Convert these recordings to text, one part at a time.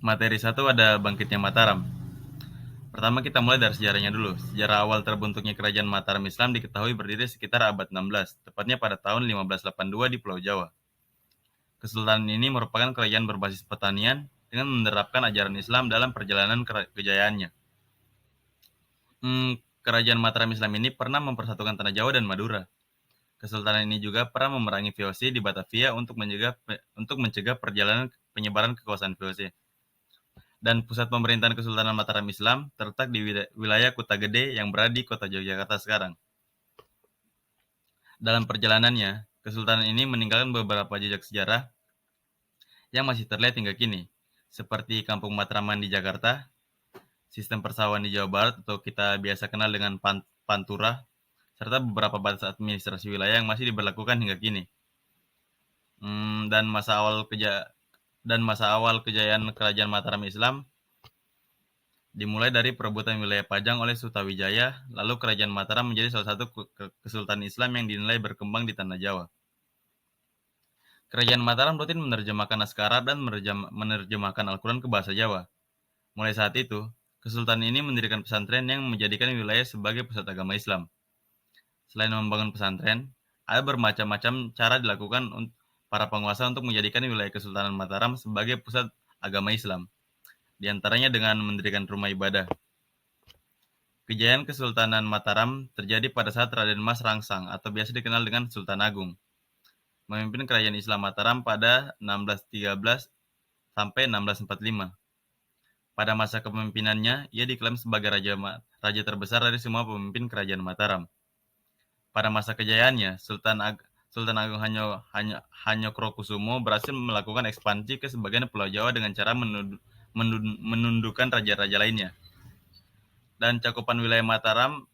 Materi 1 ada bangkitnya Mataram. Pertama kita mulai dari sejarahnya dulu. Sejarah awal terbentuknya kerajaan Mataram Islam diketahui berdiri sekitar abad 16, tepatnya pada tahun 1582 di Pulau Jawa. Kesultanan ini merupakan kerajaan berbasis pertanian dengan menerapkan ajaran Islam dalam perjalanan kejayaannya. Kerajaan Mataram Islam ini pernah mempersatukan tanah Jawa dan Madura. Kesultanan ini juga pernah memerangi VOC di Batavia untuk mencegah penyebaran kekuasaan VOC. Dan pusat pemerintahan Kesultanan Mataram Islam terletak di wilayah Kuta Gede yang berada di kota Yogyakarta sekarang. Dalam perjalanannya, kesultanan ini meninggalkan beberapa jejak sejarah yang masih terlihat hingga kini, seperti Kampung Matraman di Jakarta, sistem persawahan di Jawa Barat atau kita biasa kenal dengan Pantura, serta beberapa batas administrasi wilayah yang masih diberlakukan hingga kini. Dan masa awal kejayaan kerajaan Mataram Islam dimulai dari perebutan wilayah Pajang oleh Sutawijaya, lalu kerajaan Mataram menjadi salah satu kesultanan Islam yang dinilai berkembang di tanah Jawa. Kerajaan Mataram rutin menerjemahkan naskah Arab dan menerjemahkan Al-Quran ke bahasa Jawa. Mulai saat itu, kesultanan ini mendirikan pesantren yang menjadikan wilayah sebagai pusat agama Islam. Selain membangun pesantren, ada bermacam-macam cara dilakukan para penguasa untuk menjadikan wilayah Kesultanan Mataram sebagai pusat agama Islam, di antaranya dengan mendirikan rumah ibadah. Kejayaan Kesultanan Mataram terjadi pada saat Raden Mas Rangsang atau biasa dikenal dengan Sultan Agung memimpin kerajaan Islam Mataram pada 1613 sampai 1645. Pada masa kepemimpinannya, ia diklaim sebagai raja terbesar dari semua pemimpin kerajaan Mataram. Pada masa kejayaannya, Sultan Agung Hanyokrokusumo berhasil melakukan ekspansi ke sebagian Pulau Jawa dengan cara menundukkan raja-raja lainnya. Dan cakupan wilayah Mataram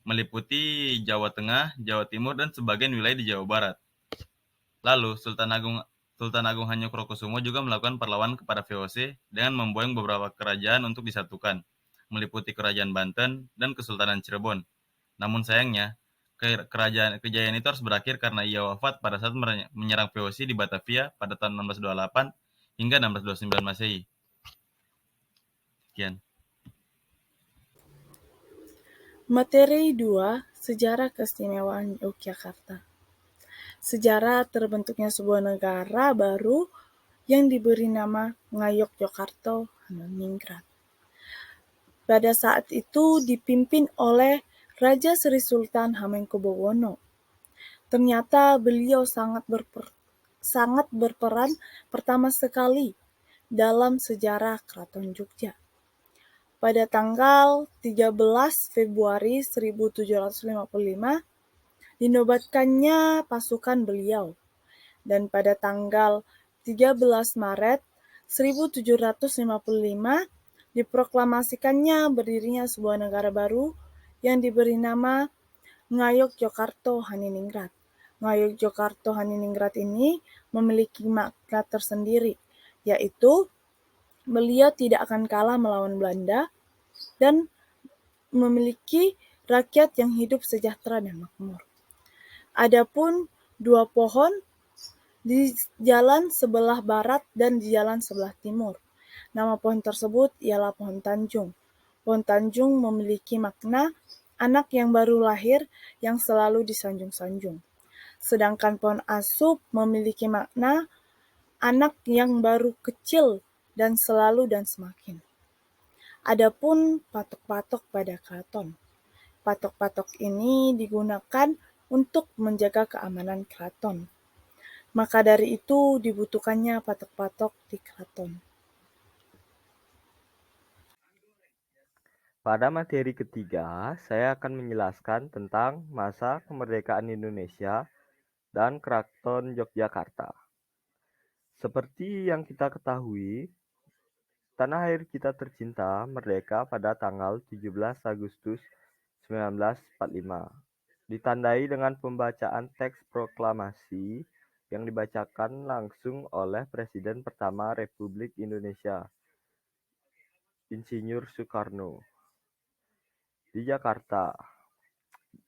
meliputi Jawa Tengah, Jawa Timur, dan sebagian wilayah di Jawa Barat. Lalu, Sultan Agung Hanyokrokusumo juga melakukan perlawanan kepada VOC dengan memboyong beberapa kerajaan untuk disatukan, meliputi Kerajaan Banten dan Kesultanan Cirebon. Namun sayangnya, kejayaan itu harus berakhir karena ia wafat pada saat menyerang VOC di Batavia pada tahun 1628 hingga 1629 Masehi. Sekian. Materi 2, Sejarah Keistimewaan Yogyakarta. Sejarah terbentuknya sebuah negara baru yang diberi nama Ngayogyakarta Hadiningrat. Pada saat itu dipimpin oleh Raja Sri Sultan Hamengkubuwono. Ternyata beliau sangat berperan pertama sekali dalam sejarah Keraton Jogja. Pada tanggal 13 Februari 1755 dinobatkannya pasukan beliau, dan pada tanggal 13 Maret 1755 diproklamasikannya berdirinya sebuah negara baru yang diberi nama Ngayogyakarta Hadiningrat. Ngayogyakarta Hadiningrat ini memiliki makna tersendiri, yaitu beliau tidak akan kalah melawan Belanda dan memiliki rakyat yang hidup sejahtera dan makmur. Adapun dua pohon di jalan sebelah barat dan di jalan sebelah timur. Nama pohon tersebut ialah pohon Tanjung. Pohon Tanjung memiliki makna anak yang baru lahir yang selalu disanjung-sanjung. Sedangkan pohon Asuk memiliki makna anak yang baru kecil dan selalu dan semakin. Adapun patok-patok pada keraton. Patok-patok ini digunakan untuk menjaga keamanan keraton. Maka dari itu dibutuhkannya patok-patok di keraton. Pada materi ketiga, saya akan menjelaskan tentang masa kemerdekaan Indonesia dan Keraton Yogyakarta. Seperti yang kita ketahui, tanah air kita tercinta merdeka pada tanggal 17 Agustus 1945, ditandai dengan pembacaan teks proklamasi yang dibacakan langsung oleh Presiden pertama Republik Indonesia, Insinyur Soekarno, di Jakarta.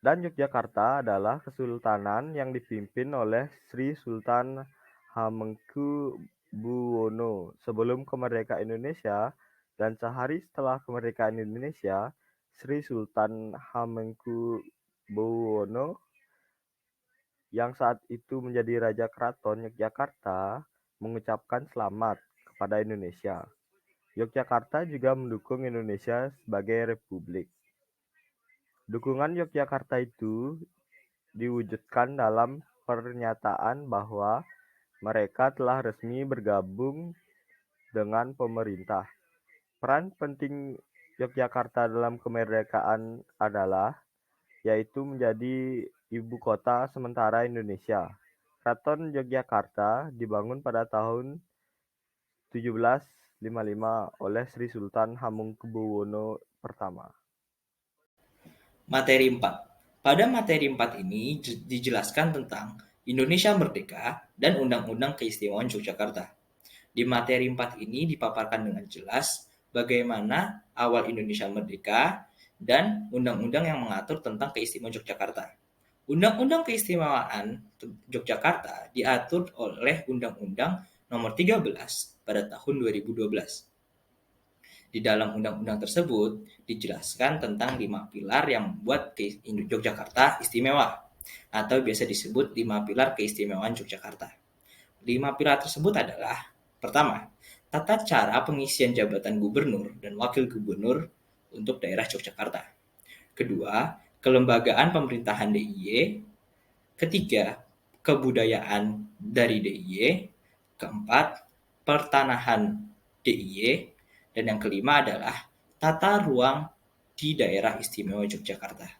Dan Yogyakarta adalah kesultanan yang dipimpin oleh Sri Sultan Hamengkubuwono sebelum kemerdekaan Indonesia dan sehari setelah kemerdekaan Indonesia, Sri Sultan Hamengkubuwono yang saat itu menjadi Raja Keraton Yogyakarta mengucapkan selamat kepada Indonesia. Yogyakarta juga mendukung Indonesia sebagai republik. Dukungan Yogyakarta itu diwujudkan dalam pernyataan bahwa mereka telah resmi bergabung dengan pemerintah. Peran penting Yogyakarta dalam kemerdekaan adalah yaitu menjadi ibu kota sementara Indonesia. Keraton Yogyakarta dibangun pada tahun 1755 oleh Sri Sultan Hamengkubuwono I. Materi 4. Pada materi 4 ini dijelaskan tentang Indonesia Merdeka dan Undang-Undang Keistimewaan Yogyakarta. Di materi 4 ini dipaparkan dengan jelas bagaimana awal Indonesia merdeka dan undang-undang yang mengatur tentang keistimewaan Yogyakarta. Undang-Undang Keistimewaan Yogyakarta diatur oleh Undang-Undang Nomor 13 pada tahun 2012. Di dalam undang-undang tersebut dijelaskan tentang 5 pilar yang membuat Yogyakarta istimewa atau biasa disebut 5 pilar keistimewaan Yogyakarta. 5 pilar tersebut adalah: pertama, tata cara pengisian jabatan gubernur dan wakil gubernur untuk daerah Yogyakarta. Kedua, kelembagaan pemerintahan DIY. Ketiga, kebudayaan dari DIY. Keempat, pertanahan DIY. Dan yang kelima adalah tata ruang di daerah istimewa Yogyakarta.